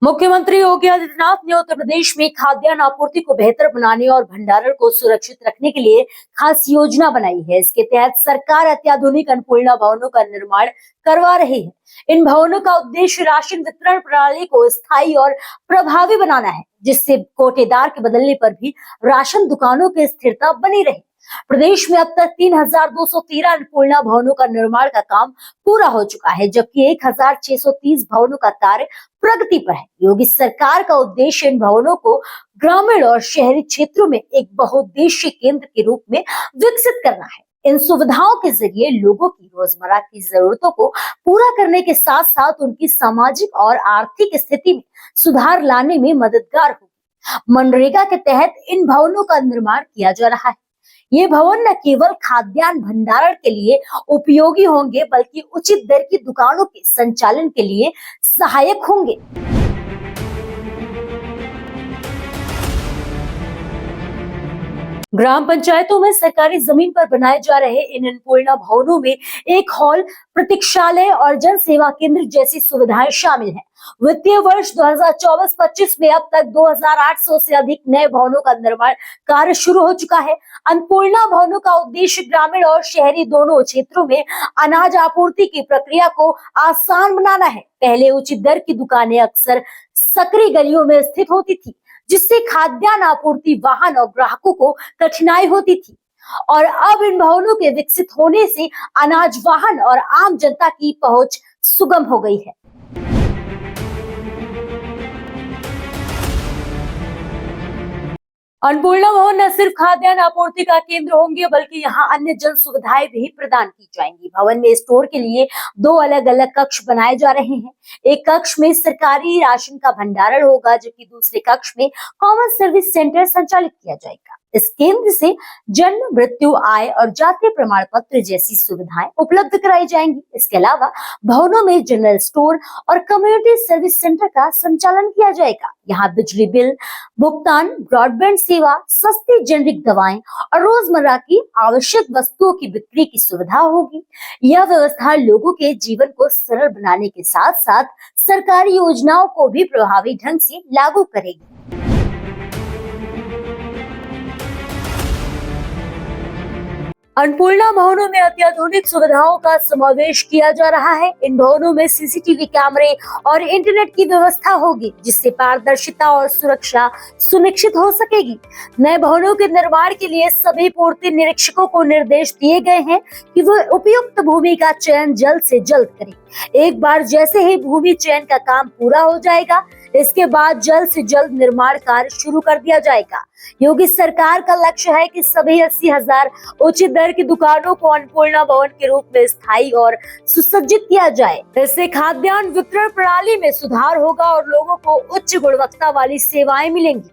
मुख्यमंत्री योगी आदित्यनाथ ने उत्तर प्रदेश में खाद्यान्न आपूर्ति को बेहतर बनाने और भंडारण को सुरक्षित रखने के लिए खास योजना बनाई है। इसके तहत सरकार अत्याधुनिक अन्नपूर्णा भवनों का निर्माण करवा रही है। इन भवनों का उद्देश्य राशन वितरण प्रणाली को स्थायी और प्रभावी बनाना है, जिससे कोटेदार के बदलने पर भी राशन दुकानों की स्थिरता बनी रहे। प्रदेश में अब तक 3213 अन्नपूर्णा भवनों का निर्माण का काम पूरा हो चुका है, जबकि 1630 भवनों का कार्य प्रगति पर है। योगी सरकार का उद्देश्य इन भवनों को ग्रामीण और शहरी क्षेत्रों में एक बहुउद्देशीय केंद्र के रूप में विकसित करना है। इन सुविधाओं के जरिए लोगों की रोजमर्रा की जरूरतों को पूरा करने के साथ साथ उनकी सामाजिक और आर्थिक स्थिति में सुधार लाने में मददगार होगी। मनरेगा के तहत इन भवनों का निर्माण किया जा रहा है। ये भवन न केवल खाद्यान्न भंडारण के लिए उपयोगी होंगे, बल्कि उचित दर की दुकानों के संचालन के लिए सहायक होंगे। ग्राम पंचायतों में सरकारी जमीन पर बनाए जा रहे इन अन्नपूर्णा भवनों में एक हॉल, प्रतीक्षालय और जन सेवा केंद्र जैसी सुविधाएं शामिल हैं। वित्तीय वर्ष 2024-25 में अब तक 2800 से अधिक नए भवनों का निर्माण कार्य शुरू हो चुका है। अन्नपूर्णा भवनों का उद्देश्य ग्रामीण और शहरी दोनों क्षेत्रों में अनाज आपूर्ति की प्रक्रिया को आसान बनाना है। पहले उचित दर की दुकानें अक्सर सकरी गलियों में स्थित होती थी, जिससे खाद्यान्न आपूर्ति वाहन और ग्राहकों को कठिनाई होती थी, और अब इन भवनों के विकसित होने से अनाज वाहन और आम जनता की पहुंच सुगम हो गई है। अन्नपूर्णा भवन न सिर्फ खाद्यान्न आपूर्ति का केंद्र होंगे, बल्कि यहाँ अन्य जन सुविधाएं भी प्रदान की जाएंगी। भवन में स्टोर के लिए 2 अलग-अलग कक्ष बनाए जा रहे हैं। एक कक्ष में सरकारी राशन का भंडारण होगा, जबकि दूसरे कक्ष में कॉमन सर्विस सेंटर संचालित किया जाएगा। इस केंद्र से जन्म, मृत्यु, आय और जातीय प्रमाण पत्र जैसी सुविधाएं उपलब्ध कराई जाएंगी। इसके अलावा भवनों में जनरल स्टोर और कम्युनिटी सर्विस सेंटर का संचालन किया जाएगा। यहाँ बिजली बिल भुगतान, ब्रॉडबैंड सेवा, सस्ती जेनेरिक दवाएं और रोजमर्रा की आवश्यक वस्तुओं की बिक्री की सुविधा होगी। यह व्यवस्था लोगों के जीवन को सरल बनाने के साथ साथ सरकारी योजनाओं को भी प्रभावी ढंग से लागू करेगी। अन्नपूर्णा भवनों में अत्याधुनिक सुविधाओं का समावेश किया जा रहा है। इन भवनों में सीसीटीवी कैमरे और इंटरनेट की व्यवस्था होगी, जिससे पारदर्शिता और सुरक्षा सुनिश्चित हो सकेगी। नए भवनों के निर्माण के लिए सभी पूर्ति निरीक्षकों को निर्देश दिए गए हैं कि वो उपयुक्त भूमि का चयन जल्द से जल्द करें। एक बार जैसे ही भूमि चयन का काम पूरा हो जाएगा, इसके बाद जल्द से जल्द निर्माण कार्य शुरू कर दिया जाएगा। योगी सरकार का लक्ष्य है कि सभी 80,000 उचित दर की दुकानों को अन्नपूर्णा भवन के रूप में स्थायी और सुसज्जित किया जाए। इससे खाद्यान्न वितरण प्रणाली में सुधार होगा और लोगों को उच्च गुणवत्ता वाली सेवाएं मिलेंगी।